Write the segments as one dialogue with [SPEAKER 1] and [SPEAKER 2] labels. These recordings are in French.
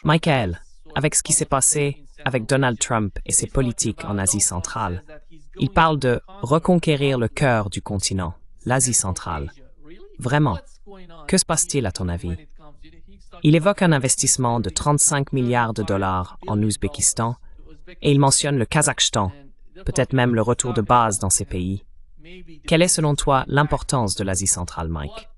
[SPEAKER 1] Michael, avec ce qui s'est passé avec Donald Trump et ses politiques en Asie centrale, il parle de reconquérir le cœur du continent, l'Asie centrale. Vraiment, que se passe-t-il à ton avis? Il évoque un investissement de 35 milliards de dollars en Ouzbékistan et il mentionne le Kazakhstan, peut-être même le retour de base dans ces pays. Quelle est selon toi l'importance de l'Asie centrale, Mike?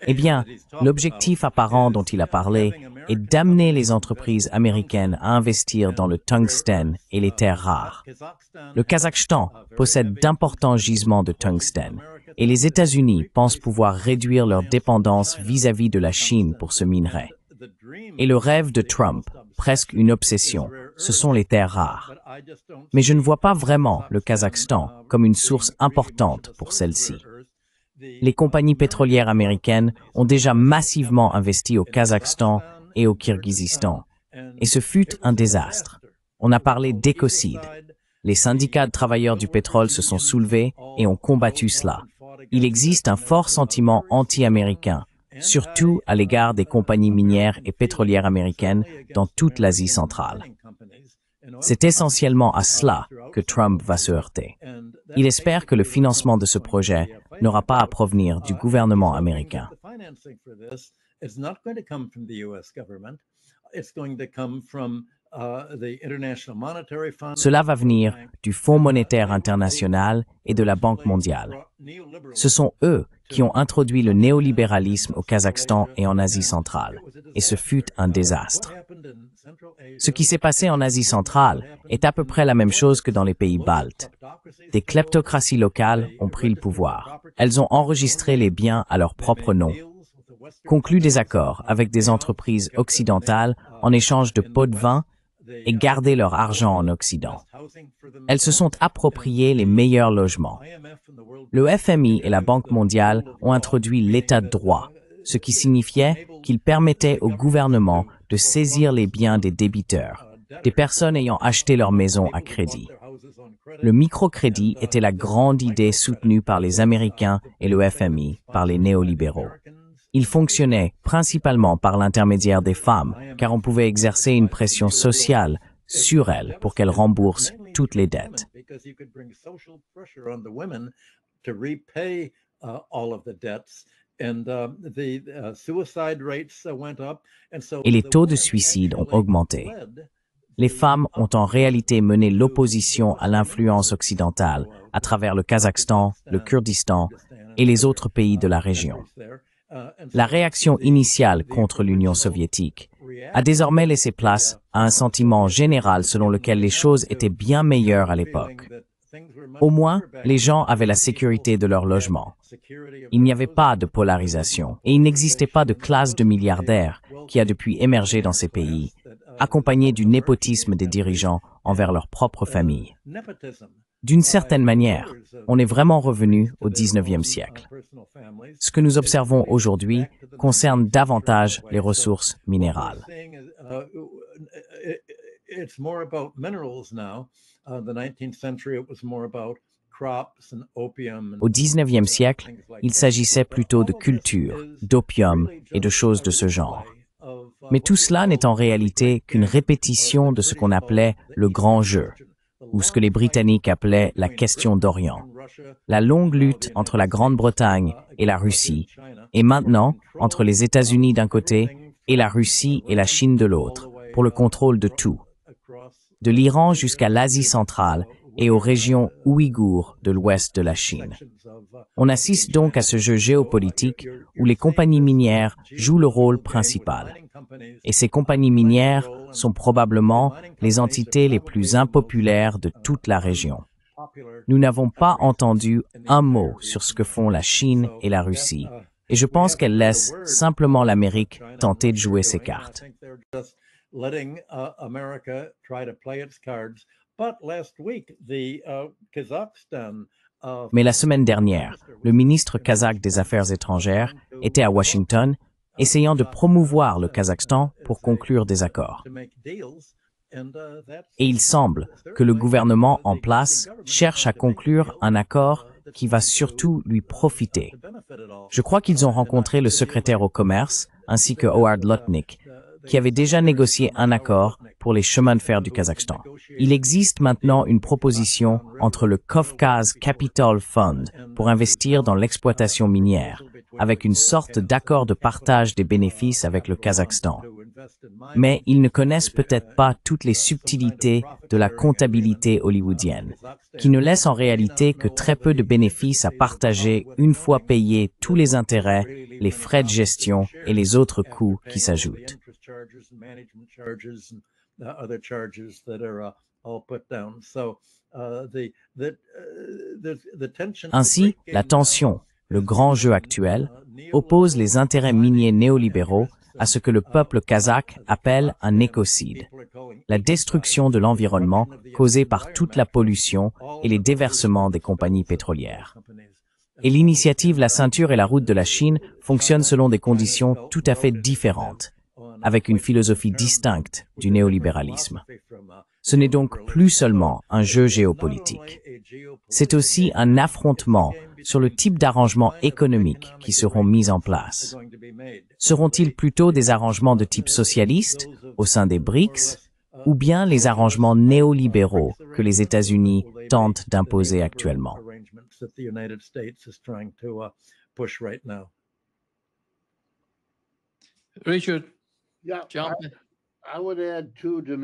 [SPEAKER 2] Eh bien, l'objectif apparent dont il a parlé est d'amener les entreprises américaines à investir dans le tungstène et les terres rares. Le Kazakhstan possède d'importants gisements de tungstène et les États-Unis pensent pouvoir réduire leur dépendance vis-à-vis de la Chine pour ce minerai. Et le rêve de Trump, presque une obsession, ce sont les terres rares. Mais je ne vois pas vraiment le Kazakhstan comme une source importante pour celle-ci. Les compagnies pétrolières américaines ont déjà massivement investi au Kazakhstan et au Kirghizistan, et ce fut un désastre. On a parlé d'écocide. Les syndicats de travailleurs du pétrole se sont soulevés et ont combattu cela. Il existe un fort sentiment anti-américain, surtout à l'égard des compagnies minières et pétrolières américaines dans toute l'Asie centrale. C'est essentiellement à cela que Trump va se heurter. Il espère que le financement de ce projet n'aura pas à provenir du gouvernement américain. Cela va venir du Fonds monétaire international et de la Banque mondiale. Ce sont eux qui ont introduit le néolibéralisme au Kazakhstan et en Asie centrale, et ce fut un désastre. Ce qui s'est passé en Asie centrale est à peu près la même chose que dans les pays baltes. Des kleptocraties locales ont pris le pouvoir. Elles ont enregistré les biens à leur propre nom, conclu des accords avec des entreprises occidentales en échange de pots de vin et gardé leur argent en Occident. Elles se sont appropriées les meilleurs logements. Le FMI et la Banque mondiale ont introduit l'état de droit, ce qui signifiait qu'ils permettaient au gouvernement de saisir les biens des débiteurs, des personnes ayant acheté leur maison à crédit. Le microcrédit était la grande idée soutenue par les Américains et le FMI, par les néolibéraux. Il fonctionnait principalement par l'intermédiaire des femmes, car on pouvait exercer une pression sociale sur elles pour qu'elles remboursent toutes les dettes. Et les taux de suicide ont augmenté. Les femmes ont en réalité mené l'opposition à l'influence occidentale à travers le Kazakhstan, le Kurdistan et les autres pays de la région. La réaction initiale contre l'Union soviétique a désormais laissé place à un sentiment général selon lequel les choses étaient bien meilleures à l'époque. Au moins, les gens avaient la sécurité de leur logement. Il n'y avait pas de polarisation et il n'existait pas de classe de milliardaires qui a depuis émergé dans ces pays, accompagné du népotisme des dirigeants envers leur propre famille. D'une certaine manière, on est vraiment revenu au 19e siècle. Ce que nous observons aujourd'hui concerne davantage les ressources minérales. Au 19e siècle, il s'agissait plutôt de culture, d'opium et de choses de ce genre. Mais tout cela n'est en réalité qu'une répétition de ce qu'on appelait le grand jeu, ou ce que les Britanniques appelaient la question d'Orient. La longue lutte entre la Grande-Bretagne et la Russie, et maintenant entre les États-Unis d'un côté et la Russie et la Chine de l'autre, pour le contrôle de tout, de l'Iran jusqu'à l'Asie centrale et aux régions ouïghours de l'ouest de la Chine. On assiste donc à ce jeu géopolitique où les compagnies minières jouent le rôle principal. Et ces compagnies minières sont probablement les entités les plus impopulaires de toute la région. Nous n'avons pas entendu un mot sur ce que font la Chine et la Russie, et je pense qu'elles laissent simplement l'Amérique tenter de jouer ses cartes. Mais la semaine dernière, le ministre kazakh des Affaires étrangères était à Washington, essayant de promouvoir le Kazakhstan pour conclure des accords. Et il semble que le gouvernement en place cherche à conclure un accord qui va surtout lui profiter. Je crois qu'ils ont rencontré le secrétaire au commerce ainsi que Howard Lutnick, qui avait déjà négocié un accord pour les chemins de fer du Kazakhstan. Il existe maintenant une proposition entre le Kavkaz Capital Fund pour investir dans l'exploitation minière, avec une sorte d'accord de partage des bénéfices avec le Kazakhstan. Mais ils ne connaissent peut-être pas toutes les subtilités de la comptabilité hollywoodienne, qui ne laisse en réalité que très peu de bénéfices à partager une fois payés tous les intérêts, les frais de gestion et les autres coûts qui s'ajoutent. Ainsi, la tension, le grand jeu actuel, oppose les intérêts miniers néolibéraux à ce que le peuple kazakh appelle un écocide, la destruction de l'environnement causée par toute la pollution et les déversements des compagnies pétrolières. Et l'initiative La Ceinture et la Route de la Chine fonctionne selon des conditions tout à fait différentes, avec une philosophie distincte du néolibéralisme. Ce n'est donc plus seulement un jeu géopolitique. C'est aussi un affrontement sur le type d'arrangements économiques qui seront mis en place. Seront-ils plutôt des arrangements de type socialiste au sein des BRICS ou bien les arrangements néolibéraux que les États-Unis tentent d'imposer actuellement?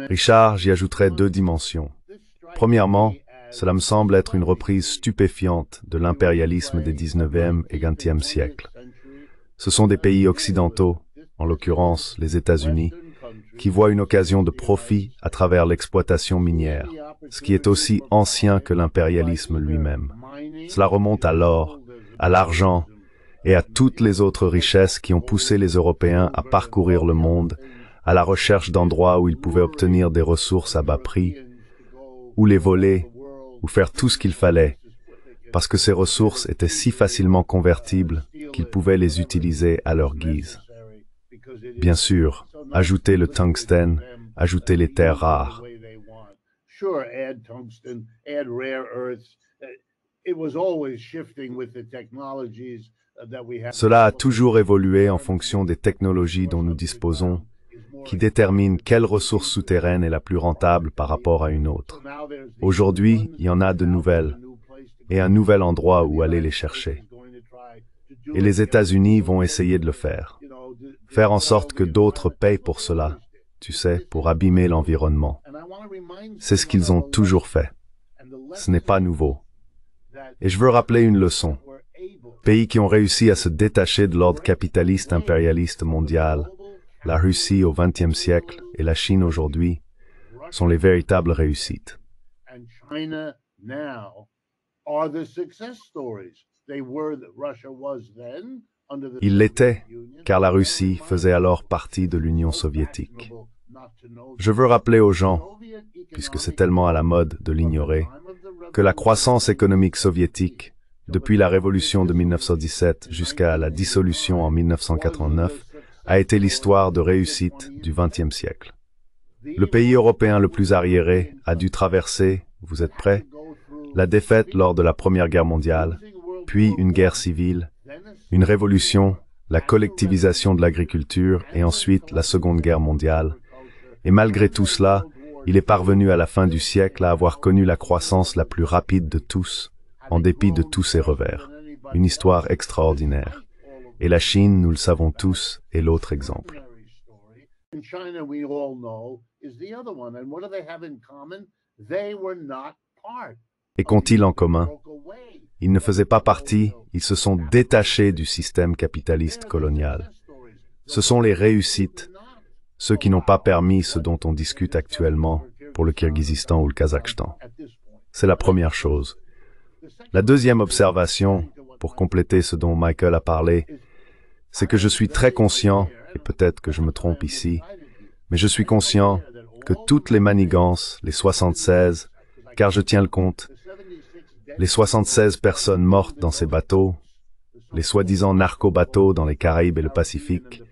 [SPEAKER 3] Richard, j'y ajouterai deux dimensions. Premièrement, cela me semble être une reprise stupéfiante de l'impérialisme des 19e et 20e siècles. Ce sont des pays occidentaux, en l'occurrence les États-Unis, qui voient une occasion de profit à travers l'exploitation minière, ce qui est aussi ancien que l'impérialisme lui-même. Cela remonte à l'or, à l'argent et à toutes les autres richesses qui ont poussé les Européens à parcourir le monde à la recherche d'endroits où ils pouvaient obtenir des ressources à bas prix, ou les voler, ou faire tout ce qu'il fallait, parce que ces ressources étaient si facilement convertibles qu'ils pouvaient les utiliser à leur guise. Bien sûr, ajouter le tungstène, ajouter les terres rares. Cela a toujours évolué en fonction des technologies dont nous disposons, qui déterminent quelle ressource souterraine est la plus rentable par rapport à une autre. Aujourd'hui, il y en a de nouvelles, et un nouvel endroit où aller les chercher. Et les États-Unis vont essayer de le faire. Faire en sorte que d'autres payent pour cela, tu sais, pour abîmer l'environnement. C'est ce qu'ils ont toujours fait. Ce n'est pas nouveau. Et je veux rappeler une leçon. Pays qui ont réussi à se détacher de l'ordre capitaliste impérialiste mondial, la Russie au XXe siècle et la Chine aujourd'hui, sont les véritables réussites. Ils l'étaient, car la Russie faisait alors partie de l'Union soviétique. Je veux rappeler aux gens, puisque c'est tellement à la mode de l'ignorer, que la croissance économique soviétique, depuis la révolution de 1917 jusqu'à la dissolution en 1989, a été l'histoire de réussite du XXe siècle. Le pays européen le plus arriéré a dû traverser, vous êtes prêts, la défaite lors de la Première Guerre mondiale, puis une guerre civile, une révolution, la collectivisation de l'agriculture et ensuite la Seconde Guerre mondiale. Et malgré tout cela, il est parvenu à la fin du siècle à avoir connu la croissance la plus rapide de tous, en dépit de tous ses revers. Une histoire extraordinaire. Et la Chine, nous le savons tous, est l'autre exemple. Et qu'ont-ils en commun? Ils ne faisaient pas partie, ils se sont détachés du système capitaliste colonial. Ce sont les réussites, ceux qui n'ont pas permis ce dont on discute actuellement pour le Kirghizistan ou le Kazakhstan. C'est la première chose. La deuxième observation, pour compléter ce dont Michael a parlé, c'est que je suis très conscient, et peut-être que je me trompe ici, mais je suis conscient que toutes les manigances, les 76, car je tiens le compte, les 76 personnes mortes dans ces bateaux, les soi-disant narco-bateaux dans les Caraïbes et le Pacifique,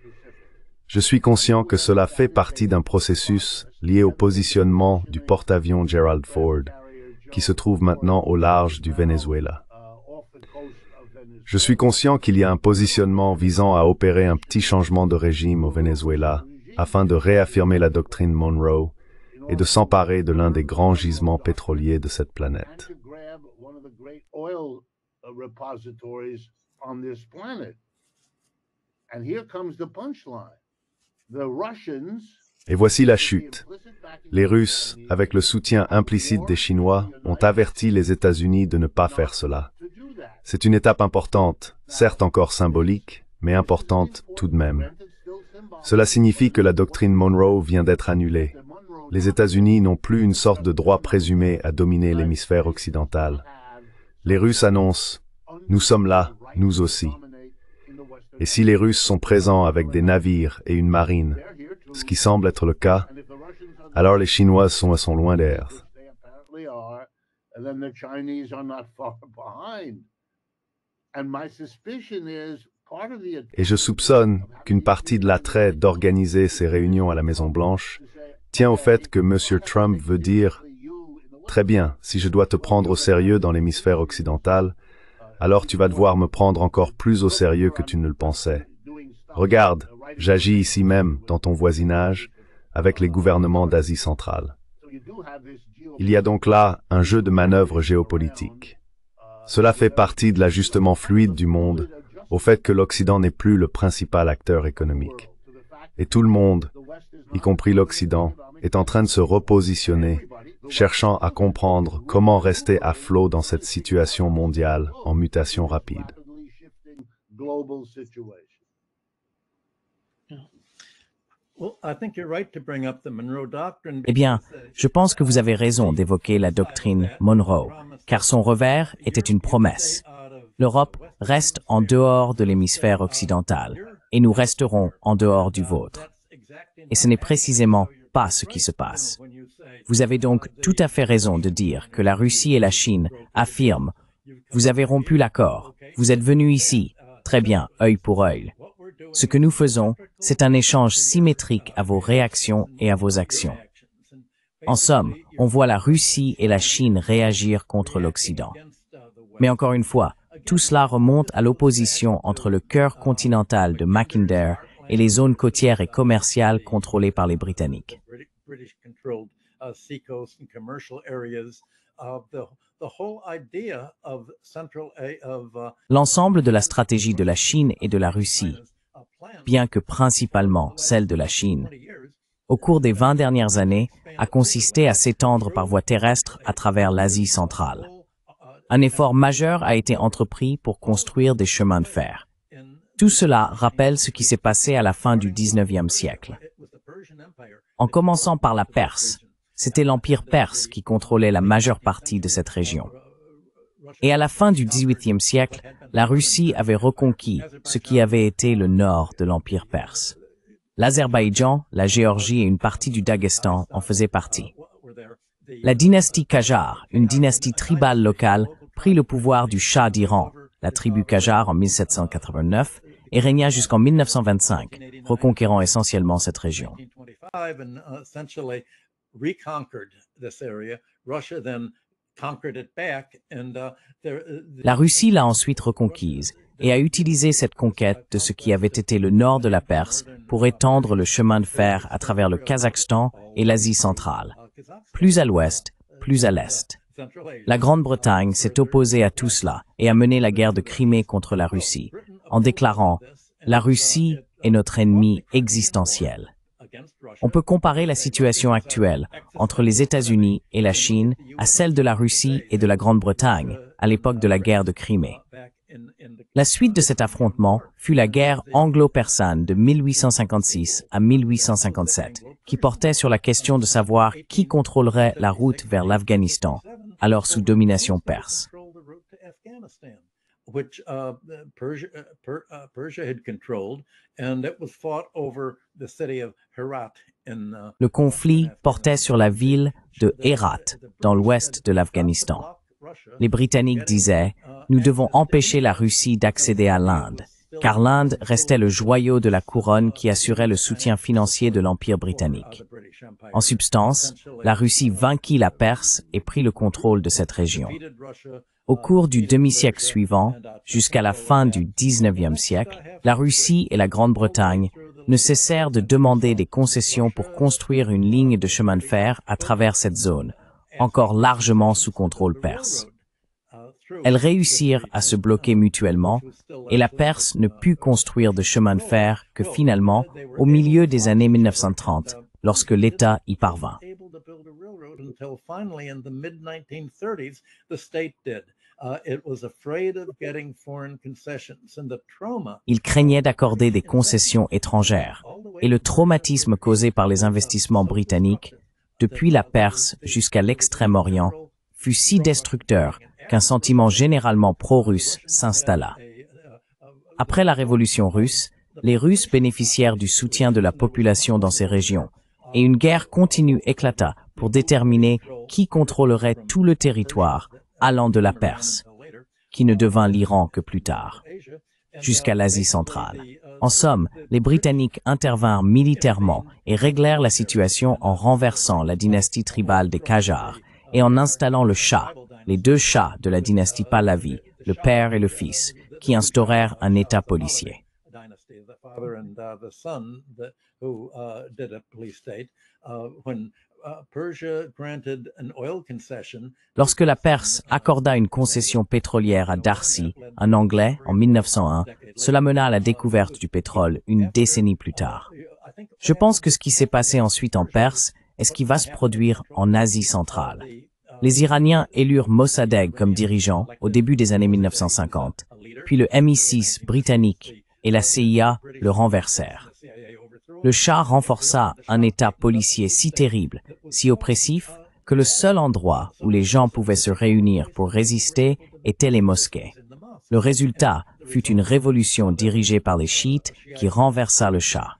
[SPEAKER 3] je suis conscient que cela fait partie d'un processus liées au positionnement du porte-avions Gerald Ford, qui se trouve maintenant au large du Venezuela. Je suis conscient qu'il y a un positionnement visant à opérer un petit changement de régime au Venezuela afin de réaffirmer la doctrine Monroe et de s'emparer de l'un des grands gisements pétroliers de cette planète. Et voici la chute. Les Russes, avec le soutien implicite des Chinois, ont averti les États-Unis de ne pas faire cela. C'est une étape importante, certes encore symbolique, mais importante tout de même. Cela signifie que la doctrine Monroe vient d'être annulée. Les États-Unis n'ont plus une sorte de droit présumé à dominer l'hémisphère occidental. Les Russes annoncent « Nous sommes là, nous aussi ». Et si les Russes sont présents avec des navires et une marine, ce qui semble être le cas, alors les Chinois sont loin derrière. Et je soupçonne qu'une partie de l'attrait d'organiser ces réunions à la Maison-Blanche tient au fait que M. Trump veut dire « Très bien, si je dois te prendre au sérieux dans l'hémisphère occidental, alors tu vas devoir me prendre encore plus au sérieux que tu ne le pensais. Regarde, j'agis ici même, dans ton voisinage, avec les gouvernements d'Asie centrale. » Il y a donc là un jeu de manœuvres géopolitiques. Cela fait partie de l'ajustement fluide du monde au fait que l'Occident n'est plus le principal acteur économique. Et tout le monde, y compris l'Occident, est en train de se repositionner, cherchant à comprendre comment rester à flot dans cette situation mondiale en mutation rapide.
[SPEAKER 2] Eh bien, je pense que vous avez raison d'évoquer la doctrine Monroe, car son revers était une promesse. L'Europe reste en dehors de l'hémisphère occidental, et nous resterons en dehors du vôtre. Et ce n'est précisément pas ce qui se passe. Vous avez donc tout à fait raison de dire que la Russie et la Chine affirment « Vous avez rompu l'accord, vous êtes venus ici, très bien, œil pour œil. » Ce que nous faisons, c'est un échange symétrique à vos réactions et à vos actions. En somme, on voit la Russie et la Chine réagir contre l'Occident. Mais encore une fois, tout cela remonte à l'opposition entre le cœur continental de Mackinder et les zones côtières et commerciales contrôlées par les Britanniques. L'ensemble de la stratégie de la Chine et de la Russie, bien que principalement celle de la Chine, au cours des 20 dernières années, a consisté à s'étendre par voie terrestre à travers l'Asie centrale. Un effort majeur a été entrepris pour construire des chemins de fer. Tout cela rappelle ce qui s'est passé à la fin du XIXe siècle. En commençant par la Perse, c'était l'Empire perse qui contrôlait la majeure partie de cette région. Et à la fin du XVIIIe siècle, la Russie avait reconquis ce qui avait été le nord de l'Empire perse. L'Azerbaïdjan, la Géorgie et une partie du Daghestan en faisaient partie. La dynastie Qajar, une dynastie tribale locale, prit le pouvoir du Shah d'Iran, la tribu Qajar en 1789, et régna jusqu'en 1925, reconquérant essentiellement cette région. La Russie l'a ensuite reconquise et a utilisé cette conquête de ce qui avait été le nord de la Perse pour étendre le chemin de fer à travers le Kazakhstan et l'Asie centrale, plus à l'ouest, plus à l'est. La Grande-Bretagne s'est opposée à tout cela et a mené la guerre de Crimée contre la Russie, en déclarant « La Russie est notre ennemi existentiel ». On peut comparer la situation actuelle entre les États-Unis et la Chine à celle de la Russie et de la Grande-Bretagne à l'époque de la guerre de Crimée. La suite de cet affrontement fut la guerre anglo-persane de 1856 à 1857, qui portait sur la question de savoir qui contrôlerait la route vers l'Afghanistan, alors sous domination perse.
[SPEAKER 4] Which Persia had controlled, and it was fought over the city of Herat in.
[SPEAKER 2] Le conflit portait sur la ville de Herat, dans l'ouest de l'Afghanistan. Les Britanniques disaient « Nous devons empêcher la Russie d'accéder à l'Inde, car l'Inde restait le joyau de la couronne qui assurait le soutien financier de l'Empire britannique. » En substance, la Russie vainquit la Perse et prit le contrôle de cette région. Au cours du demi-siècle suivant, jusqu'à la fin du XIXe siècle, la Russie et la Grande-Bretagne ne cessèrent de demander des concessions pour construire une ligne de chemin de fer à travers cette zone, encore largement sous contrôle perse. Elles réussirent à se bloquer mutuellement et la Perse ne put construire de chemin de fer que finalement au milieu des années 1930, lorsque l'État y parvint. Il craignait d'accorder des concessions étrangères et le traumatisme causé par les investissements britanniques, depuis la Perse jusqu'à l'Extrême-Orient, fut si destructeur qu'un sentiment généralement pro-russe s'installa. Après la Révolution russe, les Russes bénéficièrent du soutien de la population dans ces régions, et une guerre continue éclata pour déterminer qui contrôlerait tout le territoire allant de la Perse, qui ne devint l'Iran que plus tard, jusqu'à l'Asie centrale. En somme, les Britanniques intervinrent militairement et réglèrent la situation en renversant la dynastie tribale des Qajars et en installant le Shah, les deux Shahs de la dynastie Pahlavi, le père et le fils, qui instaurèrent un État policier. Lorsque la Perse accorda une concession pétrolière à Darcy, un Anglais, en 1901, cela mena à la découverte du pétrole une décennie plus tard. Je pense que ce qui s'est passé ensuite en Perse est ce qui va se produire en Asie centrale. Les Iraniens élurent Mossadegh comme dirigeant au début des années 1950, puis le MI6 britannique et la CIA le renversèrent. Le Shah renforça un État policier si terrible, si oppressif, que le seul endroit où les gens pouvaient se réunir pour résister étaient les mosquées. Le résultat fut une révolution dirigée par les chiites qui renversa le Shah.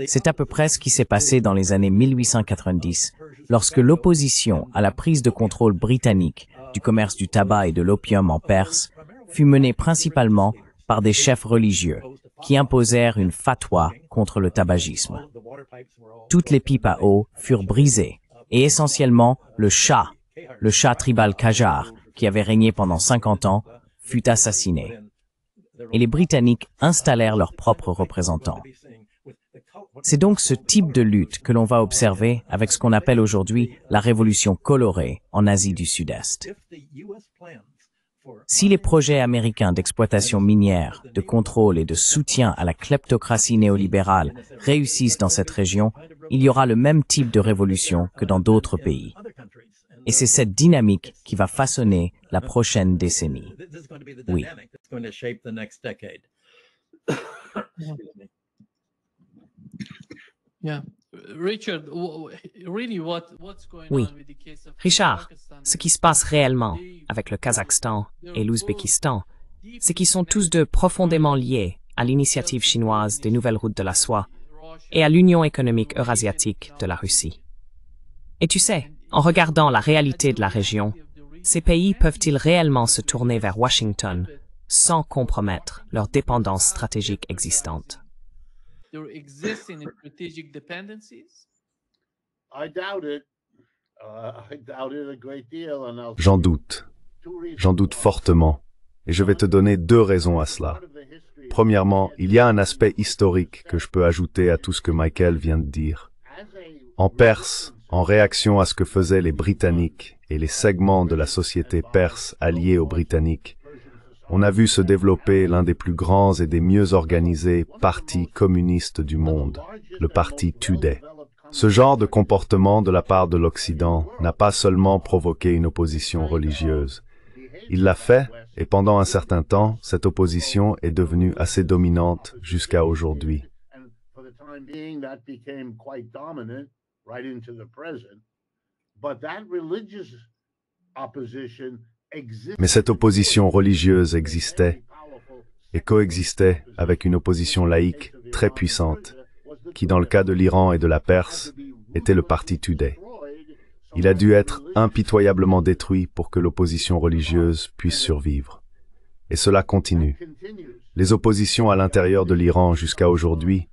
[SPEAKER 2] C'est à peu près ce qui s'est passé dans les années 1890, lorsque l'opposition à la prise de contrôle britannique du commerce du tabac et de l'opium en Perse fut menée principalement par des chefs religieux qui imposèrent une fatwa contre le tabagisme. Toutes les pipes à eau furent brisées et essentiellement le Shah tribal Qajar, qui avait régné pendant 50 ans, fut assassiné. Et les Britanniques installèrent leurs propres représentants. C'est donc ce type de lutte que l'on va observer avec ce qu'on appelle aujourd'hui la révolution colorée en Asie du Sud-Est. Si les projets américains d'exploitation minière, de contrôle et de soutien à la kleptocratie néolibérale réussissent dans cette région, il y aura le même type de révolution que dans d'autres pays. Et c'est cette dynamique qui va façonner la prochaine décennie. Oui.
[SPEAKER 1] Oui. Richard, ce qui se passe réellement avec le Kazakhstan et l'Ouzbékistan, c'est qu'ils sont tous deux profondément liés à l'initiative chinoise des nouvelles routes de la soie et à l'Union économique eurasiatique de la Russie. Et tu sais, en regardant la réalité de la région, ces pays peuvent-ils réellement se tourner vers Washington sans compromettre leur dépendance stratégique existante?
[SPEAKER 3] J'en doute fortement, et je vais te donner deux raisons à cela. Premièrement, il y a un aspect historique que je peux ajouter à tout ce que Michael vient de dire. En Perse, en réaction à ce que faisaient les Britanniques et les segments de la société perse alliés aux Britanniques, on a vu se développer l'un des plus grands et des mieux organisés partis communistes du monde, le parti Tudeh. Ce genre de comportement de la part de l'Occident n'a pas seulement provoqué une opposition religieuse. Il l'a fait, et pendant un certain temps, cette opposition est devenue assez dominante jusqu'à aujourd'hui. Mais cette opposition religieuse existait et coexistait avec une opposition laïque très puissante, qui dans le cas de l'Iran et de la Perse, était le parti Tudeh. Il a dû être impitoyablement détruit pour que l'opposition religieuse puisse survivre. Et cela continue. Les oppositions à l'intérieur de l'Iran jusqu'à aujourd'hui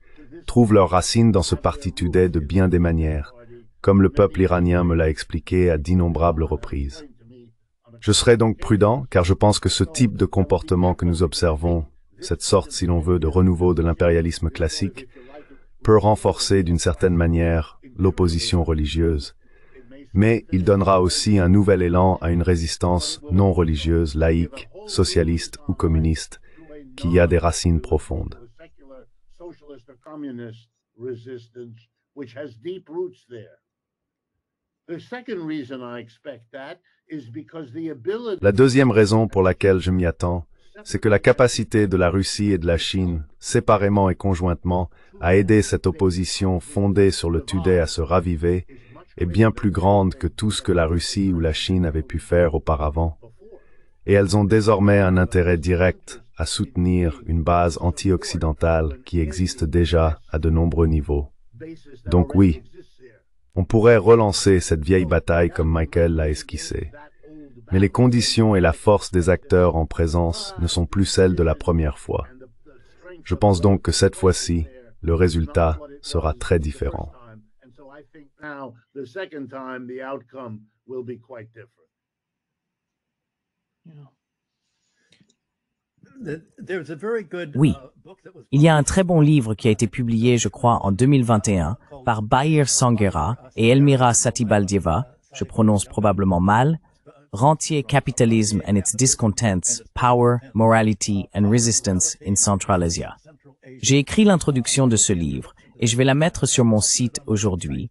[SPEAKER 3] trouvent leurs racines dans ce parti tudais de bien des manières, comme le peuple iranien me l'a expliqué à d'innombrables reprises. Je serai donc prudent, car je pense que ce type de comportement que nous observons, cette sorte, si l'on veut, de renouveau de l'impérialisme classique, peut renforcer d'une certaine manière l'opposition religieuse. Mais il donnera aussi un nouvel élan à une résistance non religieuse, laïque, socialiste ou communiste, qui a des racines profondes. La deuxième raison pour laquelle je m'y attends, c'est que la capacité de la Russie et de la Chine, séparément et conjointement, à aider cette opposition fondée sur le Tudeh à se raviver, est bien plus grande que tout ce que la Russie ou la Chine avaient pu faire auparavant. Et elles ont désormais un intérêt direct à soutenir une base anti-occidentale qui existe déjà à de nombreux niveaux. Donc oui, on pourrait relancer cette vieille bataille comme Michael l'a esquissé. Mais les conditions et la force des acteurs en présence ne sont plus celles de la première fois. Je pense donc que cette fois-ci, le résultat sera très différent.
[SPEAKER 2] Oui, il y a un très bon livre qui a été publié, je crois, en 2021 par Bahir Sanghera et Elmira Satibaldieva, je prononce probablement mal, Rentier Capitalism and its Discontents, Power, Morality and Resistance in Central Asia. J'ai écrit l'introduction de ce livre et je vais la mettre sur mon site aujourd'hui,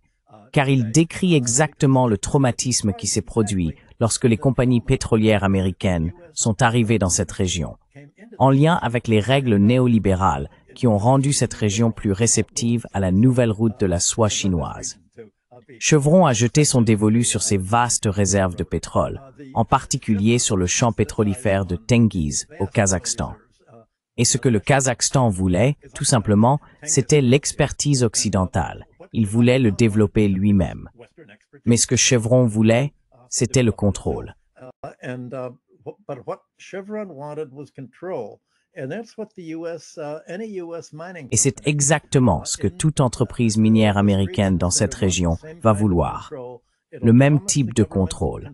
[SPEAKER 2] car il décrit exactement le traumatisme qui s'est produit lorsque les compagnies pétrolières américaines sont arrivées dans cette région, en lien avec les règles néolibérales qui ont rendu cette région plus réceptive à la nouvelle route de la soie chinoise. Chevron a jeté son dévolu sur ces vastes réserves de pétrole, en particulier sur le champ pétrolifère de Tengiz, au Kazakhstan. Et ce que le Kazakhstan voulait, tout simplement, c'était l'expertise occidentale. Il voulait le développer lui-même. Mais ce que Chevron voulait, c'était le contrôle. Et c'est exactement ce que toute entreprise minière américaine dans cette région va vouloir. Le même type de contrôle.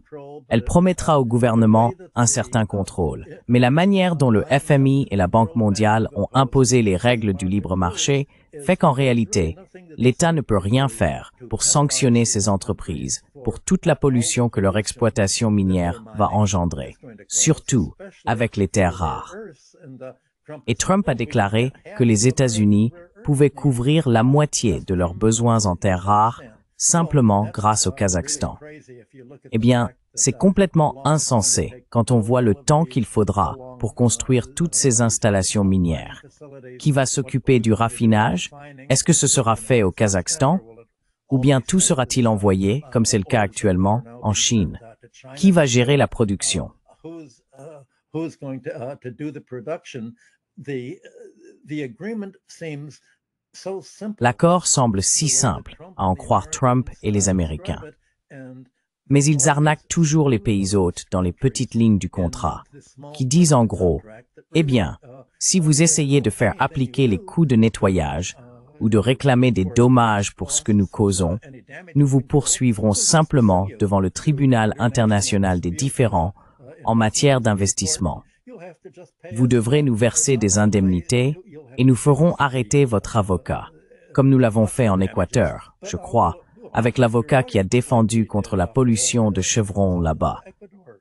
[SPEAKER 2] Elle promettra au gouvernement un certain contrôle, mais la manière dont le FMI et la Banque mondiale ont imposé les règles du libre marché fait qu'en réalité, l'État ne peut rien faire pour sanctionner ces entreprises pour toute la pollution que leur exploitation minière va engendrer, surtout avec les terres rares. Et Trump a déclaré que les États-Unis pouvaient couvrir la moitié de leurs besoins en terres rares simplement grâce au Kazakhstan. Eh bien, c'est complètement insensé quand on voit le temps qu'il faudra pour construire toutes ces installations minières. Qui va s'occuper du raffinage? Est-ce que ce sera fait au Kazakhstan? Ou bien tout sera-t-il envoyé, comme c'est le cas actuellement, en Chine? Qui va gérer la production? L'accord semble si simple, à en croire Trump et les Américains. Mais ils arnaquent toujours les pays hôtes dans les petites lignes du contrat, qui disent en gros, « Eh bien, si vous essayez de faire appliquer les coûts de nettoyage ou de réclamer des dommages pour ce que nous causons, nous vous poursuivrons simplement devant le tribunal international des différends en matière d'investissement. Vous devrez nous verser des indemnités et nous ferons arrêter votre avocat, comme nous l'avons fait en Équateur, je crois, avec l'avocat qui a défendu contre la pollution de Chevron là-bas.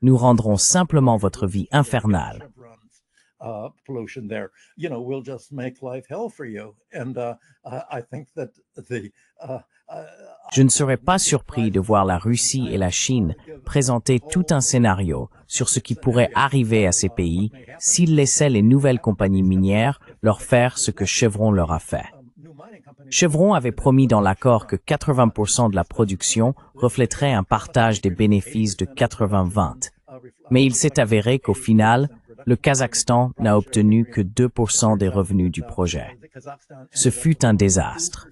[SPEAKER 2] Nous rendrons simplement votre vie infernale. » Je ne serais pas surpris de voir la Russie et la Chine présenter tout un scénario sur ce qui pourrait arriver à ces pays s'ils laissaient les nouvelles compagnies minières leur faire ce que Chevron leur a fait. Chevron avait promis dans l'accord que 80% de la production reflèterait un partage des bénéfices de 80-20. Mais il s'est avéré qu'au final, le Kazakhstan n'a obtenu que 2% des revenus du projet. Ce fut un désastre.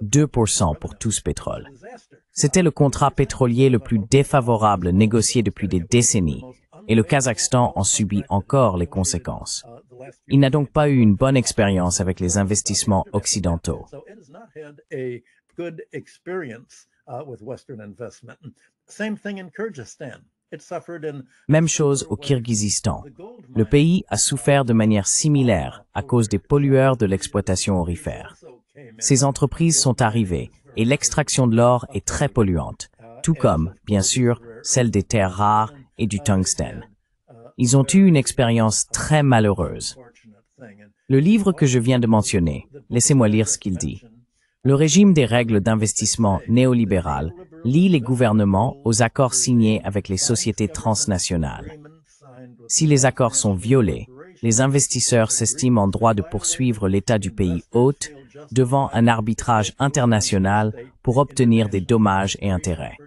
[SPEAKER 2] 2% pour tout ce pétrole. C'était le contrat pétrolier le plus défavorable négocié depuis des décennies, et le Kazakhstan en subit encore les conséquences. Il n'a donc pas eu une bonne expérience avec les investissements occidentaux. Même chose au Kirghizistan. Le pays a souffert de manière similaire à cause des pollueurs de l'exploitation aurifère. Ces entreprises sont arrivées et l'extraction de l'or est très polluante, tout comme, bien sûr, celle des terres rares et du tungstène. Ils ont eu une expérience très malheureuse. Le livre que je viens de mentionner, laissez-moi lire ce qu'il dit. Le régime des règles d'investissement néolibéral lie les gouvernements aux accords signés avec les sociétés transnationales. Si les accords sont violés, les investisseurs s'estiment en droit de poursuivre l'État du pays hôte devant un arbitrage international pour obtenir des dommages et intérêts.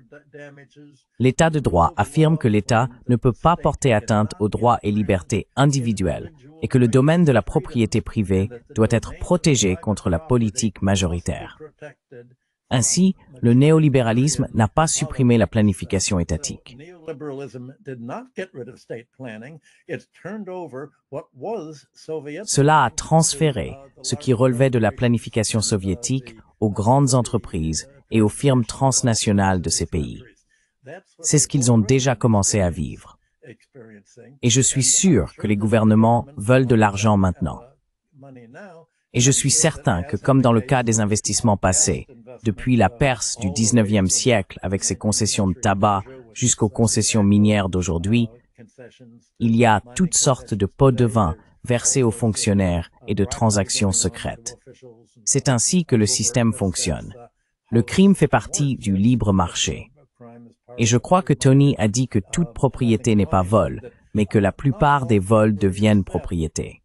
[SPEAKER 2] L'État de droit affirme que l'État ne peut pas porter atteinte aux droits et libertés individuelles et que le domaine de la propriété privée doit être protégé contre la politique majoritaire. Ainsi, le néolibéralisme n'a pas supprimé la planification étatique. Cela a transféré ce qui relevait de la planification soviétique aux grandes entreprises et aux firmes transnationales de ces pays. C'est ce qu'ils ont déjà commencé à vivre. Et je suis sûr que les gouvernements veulent de l'argent maintenant. Et je suis certain que, comme dans le cas des investissements passés, depuis la Perse du 19e siècle avec ses concessions de tabac jusqu'aux concessions minières d'aujourd'hui, il y a toutes sortes de pots de vin versés aux fonctionnaires et de transactions secrètes. C'est ainsi que le système fonctionne. Le crime fait partie du libre marché. Et je crois que Tony a dit que toute propriété n'est pas vol, mais que la plupart des vols deviennent propriété.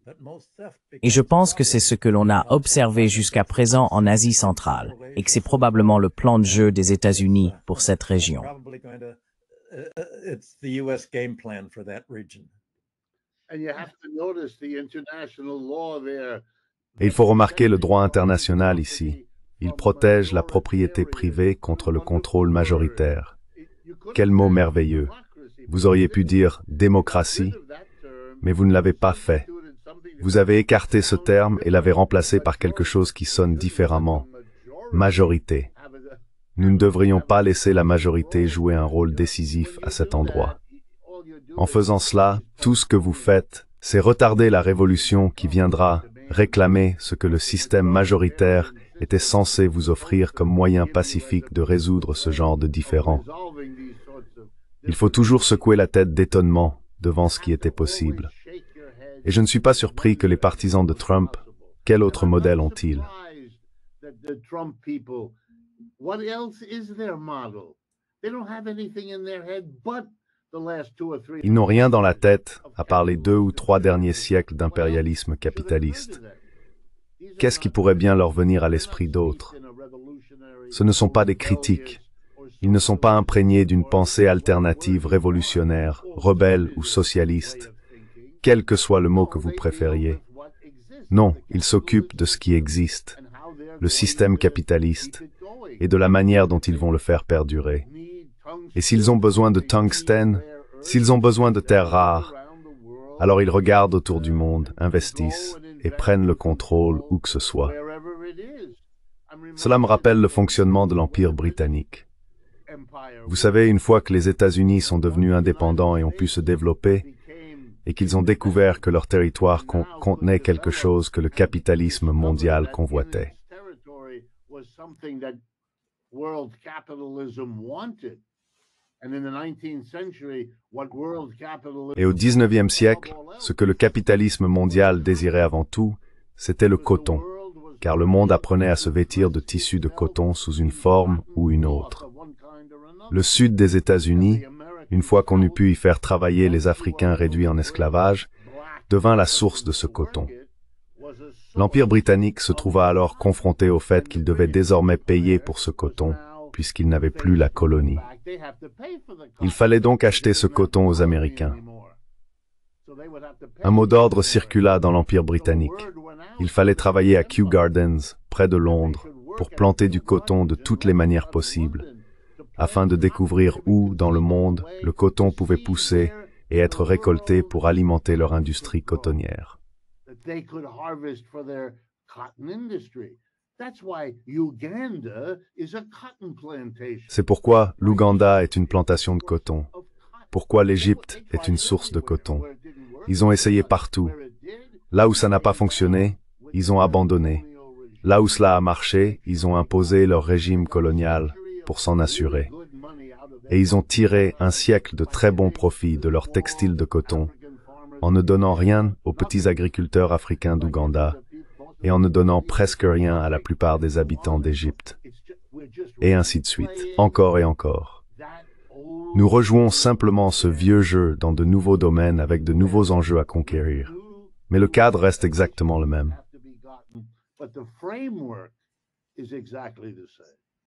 [SPEAKER 2] Et je pense que c'est ce que l'on a observé jusqu'à présent en Asie centrale, et que c'est probablement le plan de jeu des États-Unis pour cette région.
[SPEAKER 3] Et il faut remarquer le droit international ici. Il protège la propriété privée contre le contrôle majoritaire. Quel mot merveilleux. Vous auriez pu dire « démocratie », mais vous ne l'avez pas fait. Vous avez écarté ce terme et l'avez remplacé par quelque chose qui sonne différemment. Majorité. Nous ne devrions pas laisser la majorité jouer un rôle décisif à cet endroit. En faisant cela, tout ce que vous faites, c'est retarder la révolution qui viendra réclamer ce que le système majoritaire était censé vous offrir comme moyen pacifique de résoudre ce genre de différends. Il faut toujours secouer la tête d'étonnement devant ce qui était possible. Et je ne suis pas surpris que les partisans de Trump, quel autre modèle ont-ils? Ils n'ont rien dans la tête à part les 2 ou 3 derniers siècles d'impérialisme capitaliste. Qu'est-ce qui pourrait bien leur venir à l'esprit d'autre? Ce ne sont pas des critiques. Ils ne sont pas imprégnés d'une pensée alternative révolutionnaire, rebelle ou socialiste, quel que soit le mot que vous préfériez. Non, ils s'occupent de ce qui existe, le système capitaliste, et de la manière dont ils vont le faire perdurer. Et s'ils ont besoin de tungstène, s'ils ont besoin de terres rares, alors ils regardent autour du monde, investissent et prennent le contrôle où que ce soit. Cela me rappelle le fonctionnement de l'Empire britannique. Vous savez, une fois que les États-Unis sont devenus indépendants et ont pu se développer, et qu'ils ont découvert que leur territoire contenait quelque chose que le capitalisme mondial convoitait. Et au 19e siècle, ce que le capitalisme mondial désirait avant tout, c'était le coton, car le monde apprenait à se vêtir de tissus de coton sous une forme ou une autre. Le sud des États-Unis, une fois qu'on eut pu y faire travailler les Africains réduits en esclavage, devint la source de ce coton. L'Empire britannique se trouva alors confronté au fait qu'il devait désormais payer pour ce coton, puisqu'il n'avait plus la colonie. Il fallait donc acheter ce coton aux Américains. Un mot d'ordre circula dans l'Empire britannique. Il fallait travailler à Kew Gardens, près de Londres, pour planter du coton de toutes les manières possibles, afin de découvrir où, dans le monde, le coton pouvait pousser et être récoltés pour alimenter leur industrie cotonnière. C'est pourquoi l'Ouganda est une plantation de coton. Pourquoi l'Égypte est une source de coton. Ils ont essayé partout. Là où ça n'a pas fonctionné, ils ont abandonné. Là où cela a marché, ils ont imposé leur régime colonial pour s'en assurer. Et ils ont tiré un siècle de très bons profits de leur textile de coton, en ne donnant rien aux petits agriculteurs africains d'Ouganda, et en ne donnant presque rien à la plupart des habitants d'Égypte. Et ainsi de suite, encore et encore. Nous rejouons simplement ce vieux jeu dans de nouveaux domaines avec de nouveaux enjeux à conquérir. Mais le cadre reste exactement le même.
[SPEAKER 5] But the framework is exactly the same.